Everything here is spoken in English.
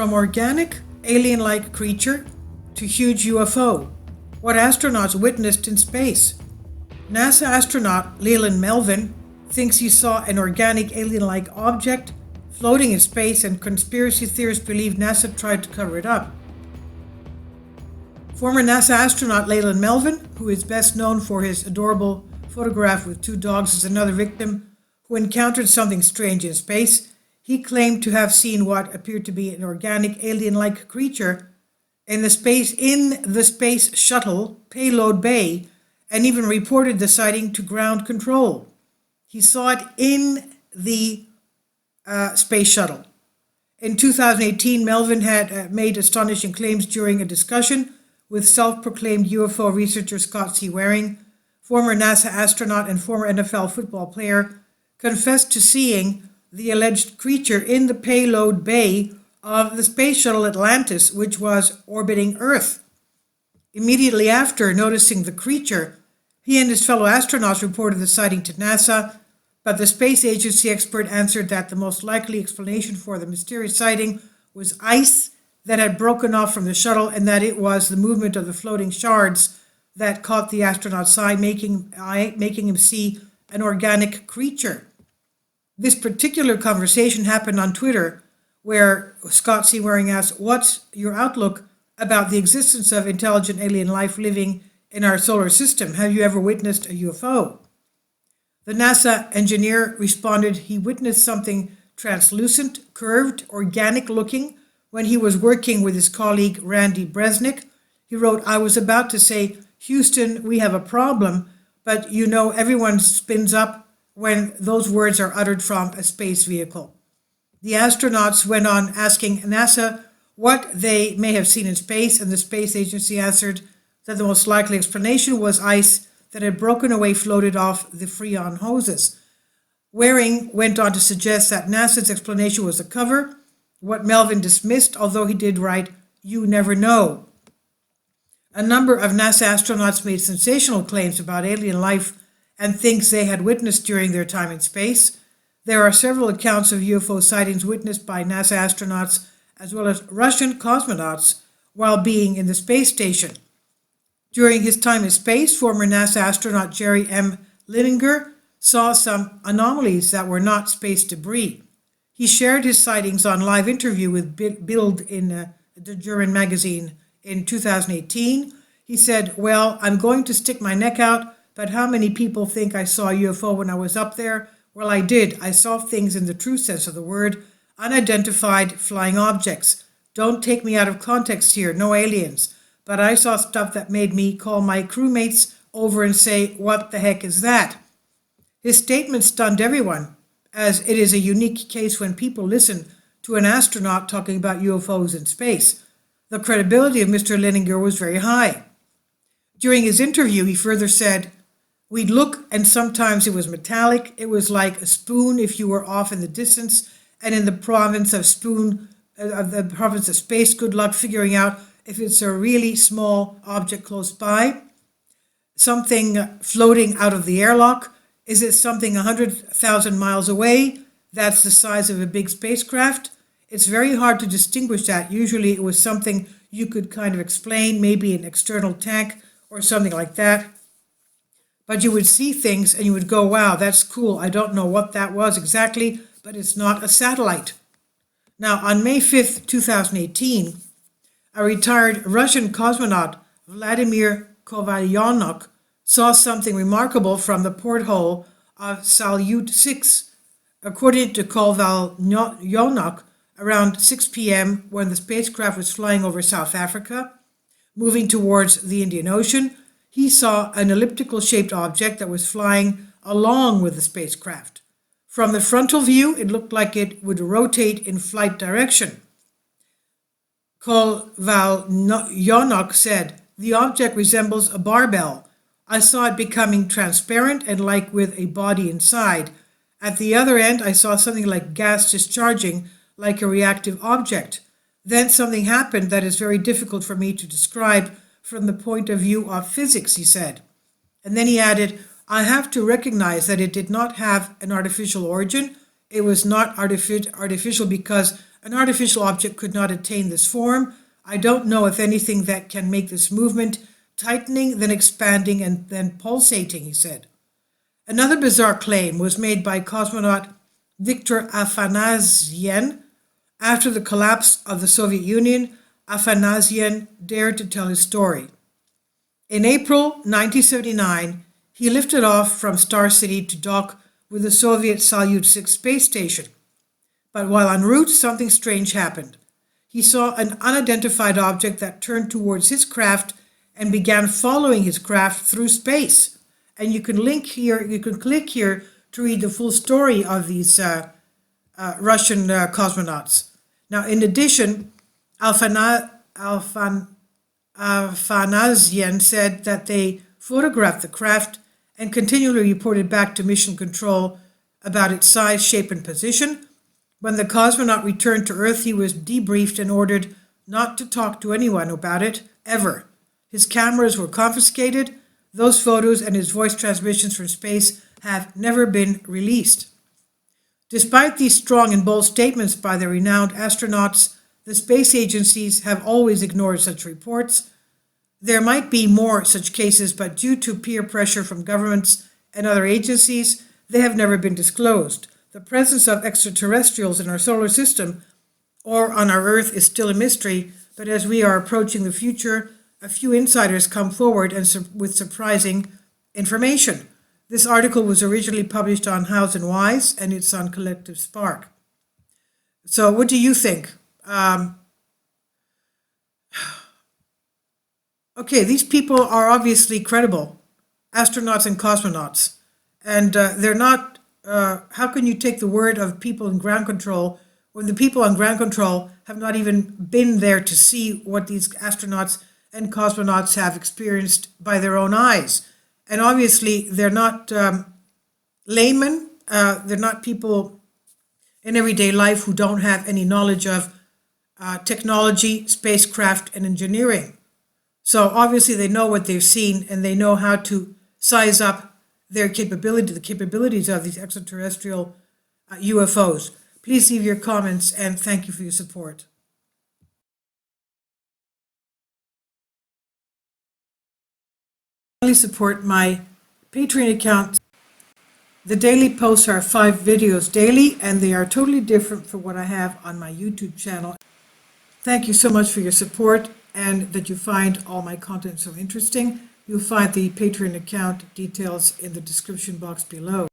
From organic, alien-like creature to huge UFO, what astronauts witnessed in space. NASA astronaut Leland Melvin thinks he saw an organic alien-like object floating in space, and conspiracy theorists believe NASA tried to cover it up. Former NASA astronaut Leland Melvin, who is best known for his adorable photograph with two dogs, is another victim who encountered something strange in space. He claimed to have seen what appeared to be an organic alien-like creature in the space shuttle payload bay, and even reported the sighting to ground control. He saw it in the space shuttle. In 2018, Melvin had made astonishing claims during a discussion with self-proclaimed UFO researcher Scott C. Waring. Former NASA astronaut and former NFL football player confessed to seeing the alleged creature in the payload bay of the space shuttle Atlantis, which was orbiting Earth. Immediately after noticing the creature, he and his fellow astronauts reported the sighting to NASA, but the space agency expert answered that the most likely explanation for the mysterious sighting was ice that had broken off from the shuttle, and that it was the movement of the floating shards that caught the astronaut's eye, making him see an organic creature. This particular conversation happened on Twitter, where Scott C. Waring asked, "What's your outlook about the existence of intelligent alien life living in our solar system? Have you ever witnessed a UFO?" The NASA engineer responded he witnessed something translucent, curved, organic looking when he was working with his colleague Randy Bresnik. He wrote, "I was about to say, Houston, we have a problem, but you know everyone spins up when those words are uttered from a space vehicle." The astronauts went on asking NASA what they may have seen in space, and the space agency answered that the most likely explanation was ice that had broken away, floated off the Freon hoses. Waring went on to suggest that NASA's explanation was a cover, what Melvin dismissed, although he did write, "You never know." A number of NASA astronauts made sensational claims about alien life and things they had witnessed during their time in space. There are several accounts of UFO sightings witnessed by NASA astronauts as well as Russian cosmonauts while being in the space station. During his time in space, former NASA astronaut Jerry M. Lininger saw some anomalies that were not space debris. He shared his sightings on live interview with Bild in the German magazine in 2018. He said, "Well, I'm going to stick my neck out, but how many people think I saw a UFO when I was up there? Well, I did. I saw things in the true sense of the word, unidentified flying objects. Don't take me out of context here, no aliens. But I saw stuff that made me call my crewmates over and say, 'What the heck is that?'" His statement stunned everyone, as it is a unique case when people listen to an astronaut talking about UFOs in space. The credibility of Mr. Lininger was very high. During his interview, he further said, "We'd look and sometimes it was metallic. It was like a spoon if you were off in the distance, and in the province of space, good luck figuring out if it's a really small object close by, something floating out of the airlock. Is it something 100,000 miles away? That's the size of a big spacecraft. It's very hard to distinguish that. Usually it was something you could kind of explain, maybe an external tank or something like that. But you would see things and you would go, wow, that's cool. I don't know what that was exactly, but it's not a satellite." Now, on May 5th, 2018, a retired Russian cosmonaut, Vladimir Kovalyonok, saw something remarkable from the porthole of Salyut 6. According to Kovalyonok, around 6 p.m., when the spacecraft was flying over South Africa, moving towards the Indian Ocean, he saw an elliptical-shaped object that was flying along with the spacecraft. From the frontal view, it looked like it would rotate in flight direction. Kovalyonok said, "The object resembles a barbell. I saw it becoming transparent and like with a body inside. At the other end, I saw something like gas discharging, like a reactive object. Then something happened that is very difficult for me to describe from the point of view of physics," he said. And then he added, "I have to recognize that it did not have an artificial origin. It was not artificial because An artificial object could not attain this form. I don't know if anything that can make this movement, tightening, then expanding, and then pulsating, he said. Another bizarre claim was made by cosmonaut Viktor Afanasyan. After the collapse of the Soviet Union, Afanasyan dared to tell his story. In April 1979, he lifted off from Star City to dock with the Soviet Salyut 6 space station. But while en route, something strange happened. He saw an unidentified object that turned towards his craft and began following his craft through space. And you can click here to read the full story of these Russian cosmonauts. Now, in addition, Afanasyan said that they photographed the craft and continually reported back to Mission Control about its size, shape, and position. When the cosmonaut returned to Earth, he was debriefed and ordered not to talk to anyone about it, ever. His cameras were confiscated. Those photos and his voice transmissions from space have never been released. Despite these strong and bold statements by the renowned astronauts, the space agencies have always ignored such reports. There might be more such cases, but due to peer pressure from governments and other agencies, they have never been disclosed. The presence of extraterrestrials in our solar system or on our Earth is still a mystery, but as we are approaching the future, a few insiders come forward with surprising information. This article was originally published on Hows and Whys, and it's on Collective Spark. So what do you think? Okay, these people are obviously credible, astronauts and cosmonauts, and they're not, how can you take the word of people in ground control when the people on ground control have not even been there to see what these astronauts and cosmonauts have experienced by their own eyes? And obviously, they're not laymen, they're not people in everyday life who don't have any knowledge of technology, spacecraft, and engineering. So obviously they know what they've seen and they know how to size up their capability, the capabilities of these extraterrestrial UFOs. Please leave your comments and thank you for your support. Please support my Patreon account. The daily posts are 5 videos daily and they are totally different from what I have on my YouTube channel. Thank you so much for your support and that you find all my content so interesting. You'll find the Patreon account details in the description box below.